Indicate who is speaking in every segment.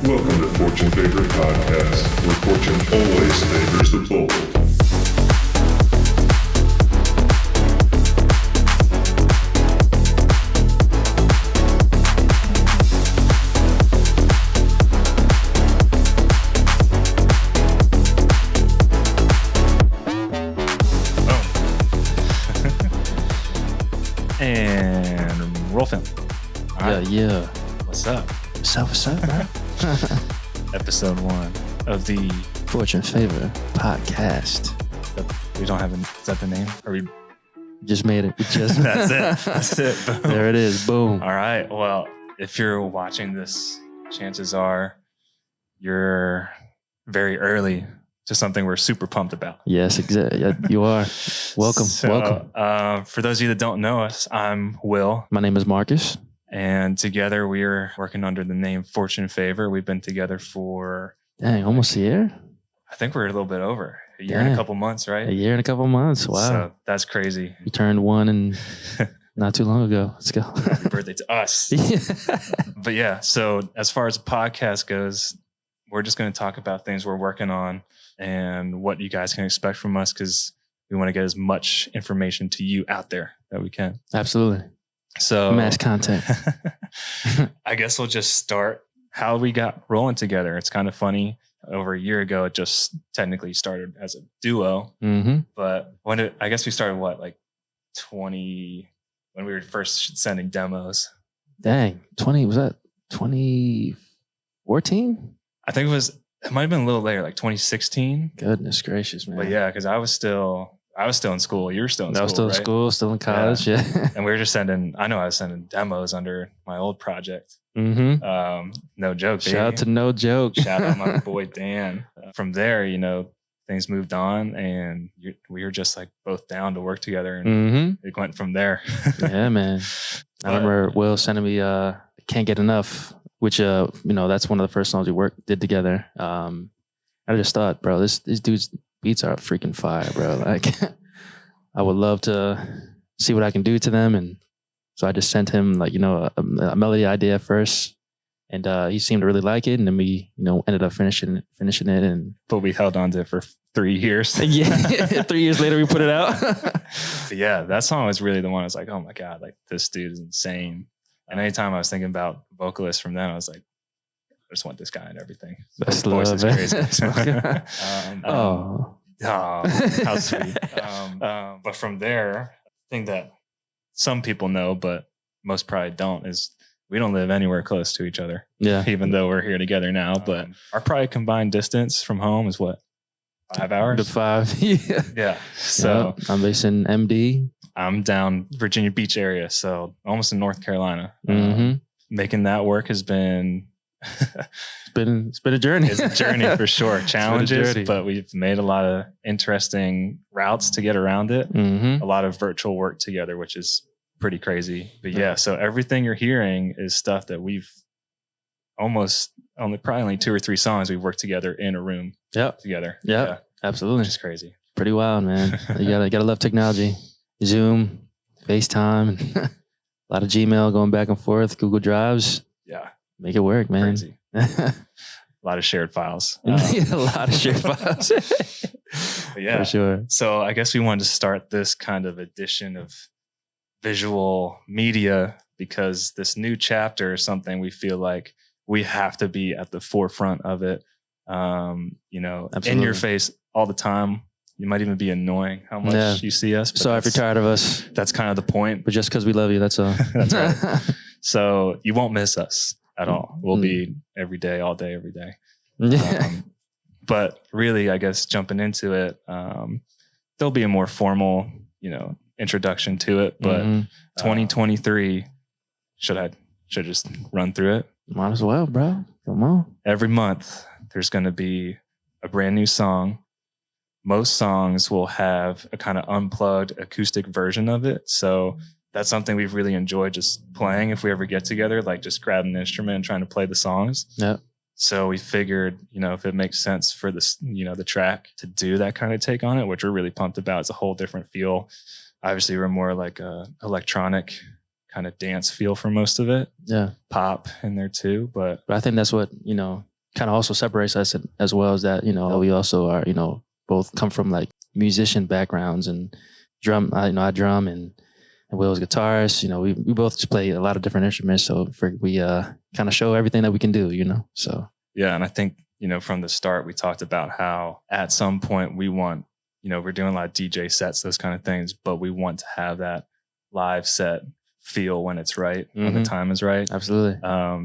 Speaker 1: Welcome to Fortune Favorite Podcast, where fortune always favors the bold.
Speaker 2: And roll film. All right.
Speaker 3: Yeah.
Speaker 2: What's up?
Speaker 3: What's up, bro?
Speaker 2: Episode 1 of the.
Speaker 3: Fortune Favor Podcast.
Speaker 2: We don't have is that the name? Or we?
Speaker 3: Just made it. We just
Speaker 2: That's it. That's it. Boom.
Speaker 3: There it is. Boom.
Speaker 2: All right. Well, if you're watching this, chances are you're very early to something we're super pumped about.
Speaker 3: Yes, exactly. Yeah, you are. Welcome. Welcome.
Speaker 2: For those of you that don't know us, I'm Will.
Speaker 3: My name is Marcus.
Speaker 2: And together we're working under the name Fortune Favor. We've been together for,
Speaker 3: Dang, almost a year?
Speaker 2: I think we're a little bit over a year and a couple months, right?
Speaker 3: A year and a couple months. Wow.
Speaker 2: So that's crazy.
Speaker 3: You turned one and not too long ago. Let's go.
Speaker 2: Happy birthday to us. But yeah, so as far as the podcast goes, we're just going to talk about things we're working on and what you guys can expect from us because we want to get as much information to you out there that we can.
Speaker 3: Absolutely.
Speaker 2: So
Speaker 3: Mass content.
Speaker 2: I guess we'll just start how we got rolling together. It's kind of funny. Over a year ago, it just technically started as a duo.
Speaker 3: Mm-hmm.
Speaker 2: But I guess we started like 20, when we were first sending demos.
Speaker 3: Dang. Was that 2014?
Speaker 2: I think it might have been a little later, like 2016.
Speaker 3: Goodness gracious, man.
Speaker 2: But yeah, because I was still in school. You were still in school.
Speaker 3: I was still in
Speaker 2: right?
Speaker 3: school, still in college. Yeah.
Speaker 2: And we were just I was sending demos under my old project.
Speaker 3: Mm-hmm.
Speaker 2: No joke.
Speaker 3: Shout out to No Joke.
Speaker 2: Shout out my boy Dan. From there, things moved on, and we were just like both down to work together, and
Speaker 3: Mm-hmm.
Speaker 2: it went from there.
Speaker 3: Yeah, man. I remember Will sending me "Can't Get Enough," which that's one of the first songs we did together. I just thought, bro, this dude's beats are freaking fire, bro. Like, I would love to see what I can do to them, and so I just sent him a melody idea first, and he seemed to really like it, and then we ended up finishing it, and
Speaker 2: But we held on to it for 3 years.
Speaker 3: yeah, 3 years later we put it out.
Speaker 2: But yeah, that song was really the one I was like, oh my God, like this dude is insane. And anytime I was thinking about vocalists from then, I was like, I just want this guy and everything.
Speaker 3: Best
Speaker 2: His voice
Speaker 3: love,
Speaker 2: is
Speaker 3: man.
Speaker 2: crazy.
Speaker 3: Oh,
Speaker 2: How sweet. But from there, I think that some people know, but most probably don't, is we don't live anywhere close to each other,
Speaker 3: yeah.
Speaker 2: even though we're here together now. But our probably combined distance from home is what? 5 hours?
Speaker 3: Good 5. Yeah.
Speaker 2: Yeah. So
Speaker 3: I'm based in MD.
Speaker 2: I'm down Virginia Beach area, so almost in North Carolina.
Speaker 3: Mm-hmm.
Speaker 2: Making that work has been
Speaker 3: It's been a journey.
Speaker 2: It's a journey for sure. Challenges,
Speaker 3: journey.
Speaker 2: but we've made a lot of interesting routes to get around it.
Speaker 3: Mm-hmm.
Speaker 2: A lot of virtual work together, which is pretty crazy. But yeah, so everything you're hearing is stuff that we've probably only 2 or 3 songs we've worked together in a room together.
Speaker 3: Yep.
Speaker 2: Yeah,
Speaker 3: Absolutely.
Speaker 2: which is crazy.
Speaker 3: Pretty wild, man. You gotta love technology. Zoom, FaceTime, a lot of Gmail going back and forth, Google Drives.
Speaker 2: Yeah,
Speaker 3: Make it work, man.
Speaker 2: crazy. A lot of shared files.
Speaker 3: A lot of shared files.
Speaker 2: But yeah,
Speaker 3: For sure.
Speaker 2: so I guess we wanted to start this kind of edition of visual media because this new chapter is something we feel like we have to be at the forefront of it. In
Speaker 3: Absolutely.
Speaker 2: your face all the time. You might even be annoying how much you see us. But
Speaker 3: Sorry if you're tired of us,
Speaker 2: that's kind of the point.
Speaker 3: but just because we love you, that's all.
Speaker 2: That's right. So you won't miss us at all. We'll be every day, all day, every day.
Speaker 3: Yeah.
Speaker 2: But really, I guess jumping into it, there'll be a more formal, introduction to it. But 2023, should I just run through it?
Speaker 3: Might as well, bro. Come on.
Speaker 2: Every month, there's going to be a brand new song. Most songs will have a kind of unplugged acoustic version of it. So that's something we've really enjoyed just playing if we ever get together, like just grabbing an instrument and trying to play the songs.
Speaker 3: Yeah.
Speaker 2: So we figured, if it makes sense for this, the track to do that kind of take on it, which we're really pumped about. It's a whole different feel. Obviously, we're more like a electronic kind of dance feel for most of it.
Speaker 3: Yeah.
Speaker 2: Pop in there too. But
Speaker 3: I think that's what, you know, kind of also separates us as well as that, we also are, both come from like musician backgrounds and drum. I drum and Will's guitarist. We both just play a lot of different instruments. So we kind of show everything that we can do, so.
Speaker 2: Yeah. And I think, from the start, we talked about how at some point we want, we're doing a lot of DJ sets, those kind of things, but we want to have that live set feel when it's right, when the time is right.
Speaker 3: Absolutely.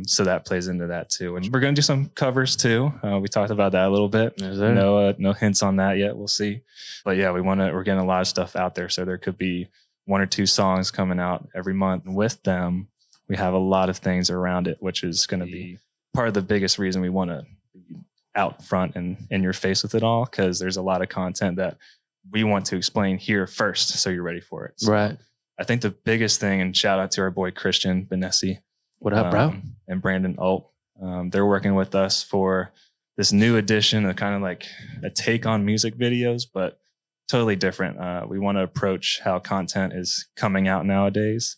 Speaker 2: So that plays into that too. And we're going to do some covers too. We talked about that a little bit.
Speaker 3: Is there?
Speaker 2: No hints on that yet. We'll see. But yeah, we're getting a lot of stuff out there. So there could be 1 or 2 songs coming out every month. And with them, we have a lot of things around it, which is going to be part of the biggest reason we want to be out front and in your face with it all. Cause there's a lot of content that we want to explain here first. So you're ready for it. So,
Speaker 3: right.
Speaker 2: I think the biggest thing, and shout out to our boy Christian Benessi.
Speaker 3: What up, bro?
Speaker 2: And Brandon Alt. They're working with us for this new edition of kind of like a take on music videos, but totally different. We want to approach how content is coming out nowadays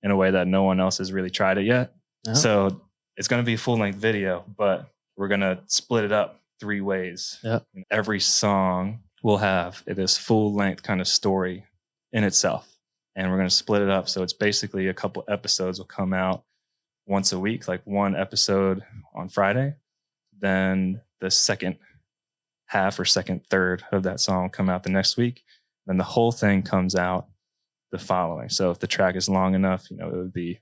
Speaker 2: in a way that no one else has really tried it yet. Oh. So it's going to be a full length video, but we're going to split it up 3 ways.
Speaker 3: Yep.
Speaker 2: Every song will have this full length kind of story in itself. And we're going to split it up. So it's basically a couple episodes will come out once a week, like 1 episode on Friday. Then the second half or second third of that song will come out the next week. Then the whole thing comes out the following. So if the track is long enough, it would be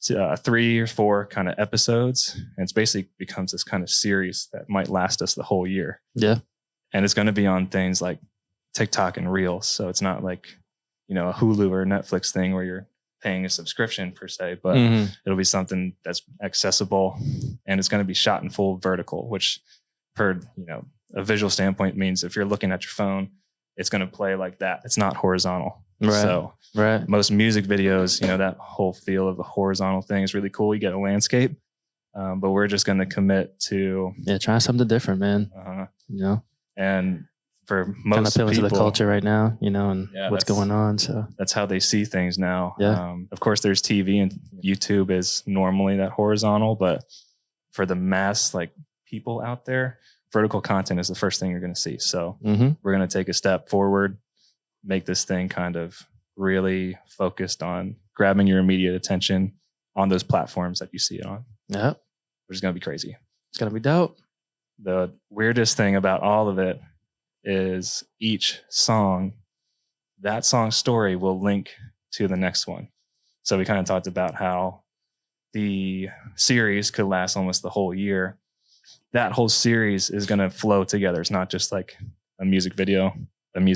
Speaker 2: 3 or 4 kind of episodes. And it's basically becomes this kind of series that might last us the whole year.
Speaker 3: Yeah.
Speaker 2: And it's going to be on things like TikTok and Reels. So it's not like, a Hulu or Netflix thing where you're paying a subscription per se, but it'll be something that's accessible, and it's going to be shot in full vertical, which per, a visual standpoint means if you're looking at your phone, it's going to play like that. It's not horizontal.
Speaker 3: Right.
Speaker 2: So most music videos, that whole feel of the horizontal thing is really cool. You get a landscape, but we're just going to commit to
Speaker 3: trying something different, man.
Speaker 2: And for most
Speaker 3: kind of appealing
Speaker 2: people,
Speaker 3: to the culture right now, and what's going on. So
Speaker 2: that's how they see things now.
Speaker 3: Yeah.
Speaker 2: Of course, there's TV, and YouTube is normally that horizontal, but for the mass like people out there, vertical content is the first thing you're going to see. So we're going to take a step forward, make this thing kind of really focused on grabbing your immediate attention on those platforms that you see it on.
Speaker 3: Yeah,
Speaker 2: which is going to be crazy.
Speaker 3: It's going to be dope.
Speaker 2: The weirdest thing about all of it is each song, that song story will link to the next one. So we kind of talked about how the series could last almost the whole year. That whole series is going to flow together. It's not just like a music video, and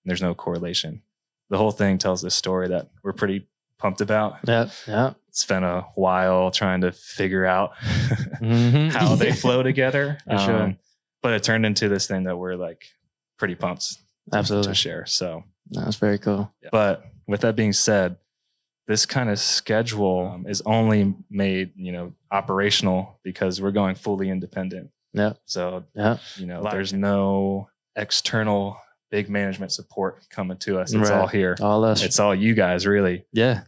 Speaker 2: there's no correlation. The whole thing tells this story that we're pretty pumped about.
Speaker 3: Yeah.
Speaker 2: It's been a while trying to figure out how they flow together.
Speaker 3: Sure.
Speaker 2: But it turned into this thing that we're like pretty pumped to share. So
Speaker 3: that's very cool.
Speaker 2: Yeah. But with that being said, this kind of schedule is only made, operational because we're going fully independent.
Speaker 3: Yeah.
Speaker 2: So, there's no external big management support coming to us. It's all here.
Speaker 3: All us.
Speaker 2: It's all you guys, really.
Speaker 3: Yeah.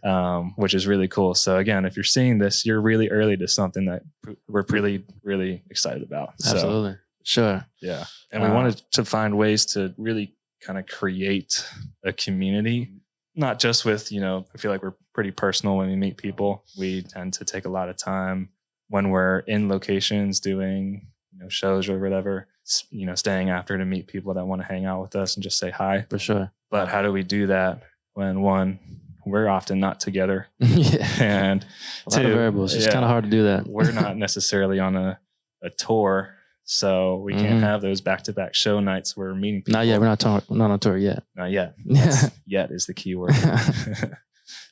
Speaker 2: Which is really cool. So again, if you're seeing this, you're really early to something that we're really, really excited about.
Speaker 3: Absolutely.
Speaker 2: So,
Speaker 3: sure.
Speaker 2: Yeah. And we wanted to find ways to really kind of create a community, not just with, I feel like we're pretty personal when we meet people. We tend to take a lot of time when we're in locations doing, shows or whatever, staying after to meet people that want to hang out with us and just say hi.
Speaker 3: For sure.
Speaker 2: But how do we do that when we're often not together?
Speaker 3: Yeah.
Speaker 2: And
Speaker 3: a lot of variables. It's kind of hard to do that.
Speaker 2: We're not necessarily on a tour. So we can't have those back-to-back show nights where we're meeting people.
Speaker 3: Not yet. We're not on tour yet.
Speaker 2: Not yet. Yet is the key word.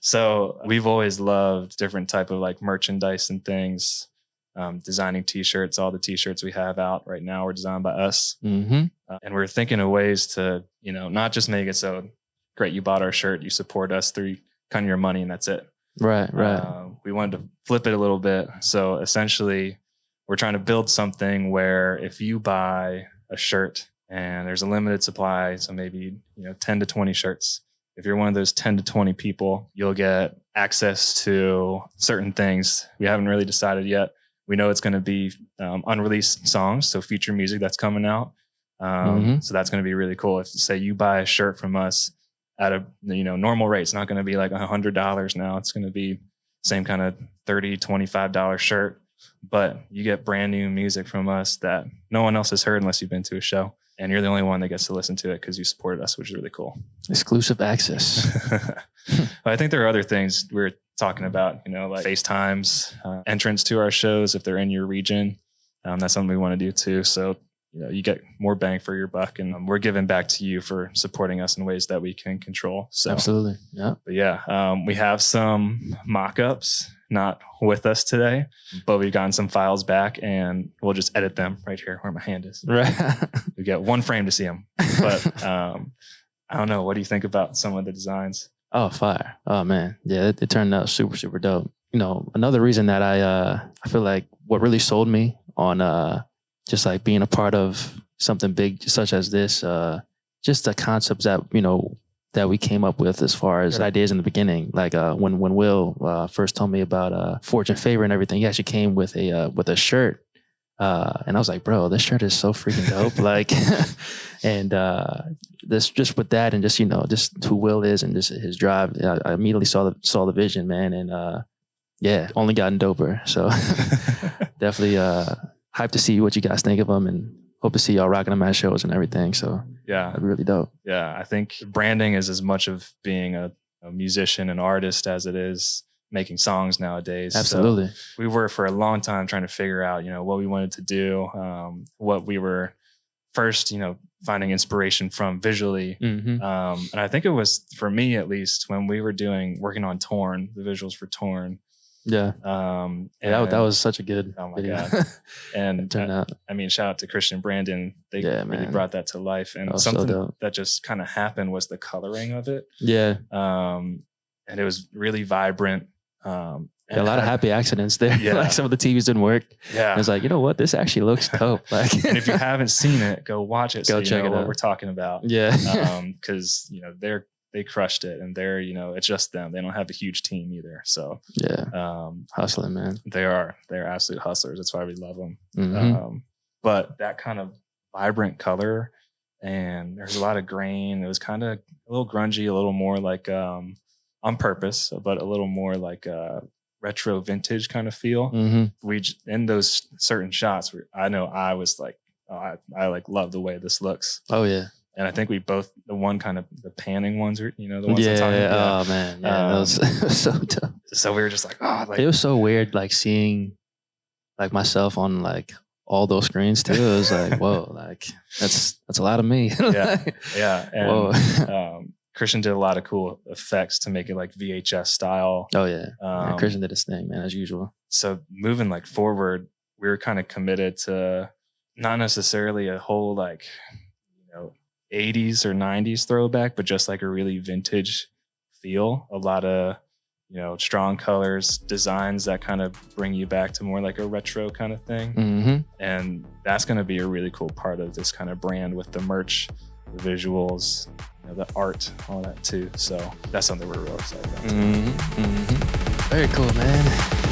Speaker 2: So we've always loved different type of like merchandise and things, designing t-shirts. All the t-shirts we have out right now are designed by us. And we're thinking of ways to, not just make it so great, you bought our shirt, you support us through kind of your money and that's it.
Speaker 3: Right.
Speaker 2: We wanted to flip it a little bit. So essentially, we're trying to build something where if you buy a shirt and there's a limited supply, so maybe, 10 to 20 shirts, if you're one of those 10 to 20 people, you'll get access to certain things. We haven't really decided yet, we know it's going to be unreleased songs, so future music that's coming out. So that's going to be really cool. If say you buy a shirt from us at a normal rate, it's not going to be like $100 now. It's going to be same kind of $30, $25 shirt, but you get brand new music from us that no one else has heard unless you've been to a show. And you're the only one that gets to listen to it because you supported us, which is really cool.
Speaker 3: Exclusive access.
Speaker 2: I think there are other things we're talking about, like FaceTimes, entrance to our shows if they're in your region. That's something we want to do too. So, you get more bang for your buck, and we're giving back to you for supporting us in ways that we can control. So
Speaker 3: absolutely. Yeah.
Speaker 2: But yeah, we have some mock-ups not with us today, but we've gotten some files back and we'll just edit them right here where my hand is.
Speaker 3: Right.
Speaker 2: We get one frame to see them, but I don't know. What do you think about some of the designs?
Speaker 3: Oh, fire. Oh man. Yeah. It turned out super, super dope. Another reason that I feel like what really sold me on, just like being a part of something big such as this, just the concepts that, that we came up with as far as ideas in the beginning. Like when Will first told me about Fortune Favor and everything, he actually came with a shirt. And I was like, bro, this shirt is so freaking dope. Like, and this just with that and just, just who Will is and just his drive, I immediately saw the vision, man. And yeah, only gotten doper. So definitely hyped to see what you guys think of them, and hope to see y'all rocking them at shows and everything. So
Speaker 2: yeah,
Speaker 3: that'd be really dope.
Speaker 2: Yeah, I think branding is as much of being a musician and artist as it is making songs nowadays.
Speaker 3: Absolutely.
Speaker 2: So we were for a long time trying to figure out, what we wanted to do, what we were first, finding inspiration from visually.
Speaker 3: Mm-hmm.
Speaker 2: And I think it was, for me at least, when we were working on Torn, the visuals for Torn.
Speaker 3: Yeah.
Speaker 2: And
Speaker 3: that was such a good
Speaker 2: oh my
Speaker 3: video.
Speaker 2: God. And
Speaker 3: turned out.
Speaker 2: I mean, shout out to Christian and Brandon. They really brought that to life. And something that just kind of happened was the coloring of it.
Speaker 3: Yeah.
Speaker 2: And it was really vibrant.
Speaker 3: A lot of happy accidents there.
Speaker 2: Yeah.
Speaker 3: Like some of the TVs didn't work.
Speaker 2: Yeah.
Speaker 3: I was like, you know what? This actually looks dope. Like,
Speaker 2: and if you haven't seen it, go watch it.
Speaker 3: Go
Speaker 2: so
Speaker 3: check
Speaker 2: you know
Speaker 3: it
Speaker 2: what
Speaker 3: out.
Speaker 2: we're talking about.
Speaker 3: Yeah.
Speaker 2: Cause they crushed it, and they're, it's just them. They don't have a huge team either. So
Speaker 3: yeah. Hustling, man.
Speaker 2: they're absolute hustlers. That's why we love them.
Speaker 3: Mm-hmm.
Speaker 2: But that kind of vibrant color, and there's a lot of grain. It was kind of a little grungy, a little more like, on purpose, but a little more like retro vintage kind of feel.
Speaker 3: Mm-hmm.
Speaker 2: In those certain shots, I know I was like, I like love the way this looks.
Speaker 3: Oh yeah.
Speaker 2: And I think we both, the panning ones, the ones
Speaker 3: yeah,
Speaker 2: I'm talking about.
Speaker 3: Oh man, yeah, that was so tough.
Speaker 2: So we were just like,
Speaker 3: it was so weird, like seeing like myself on like all those screens too. It was like, whoa, like that's a lot of me.
Speaker 2: Yeah. And Christian did a lot of cool effects to make it like VHS style.
Speaker 3: Oh yeah. Christian did his thing, man, as usual.
Speaker 2: So moving like forward, we were kind of committed to not necessarily a whole like, 80s or 90s throwback, but just like a really vintage feel. A lot of, strong colors, designs that kind of bring you back to more like a retro kind of thing.
Speaker 3: Mm-hmm.
Speaker 2: And that's going to be a really cool part of this kind of brand with the merch, the visuals, the art, all that too. So that's something we're real excited about.
Speaker 3: Mm-hmm. Mm-hmm. Very cool, man.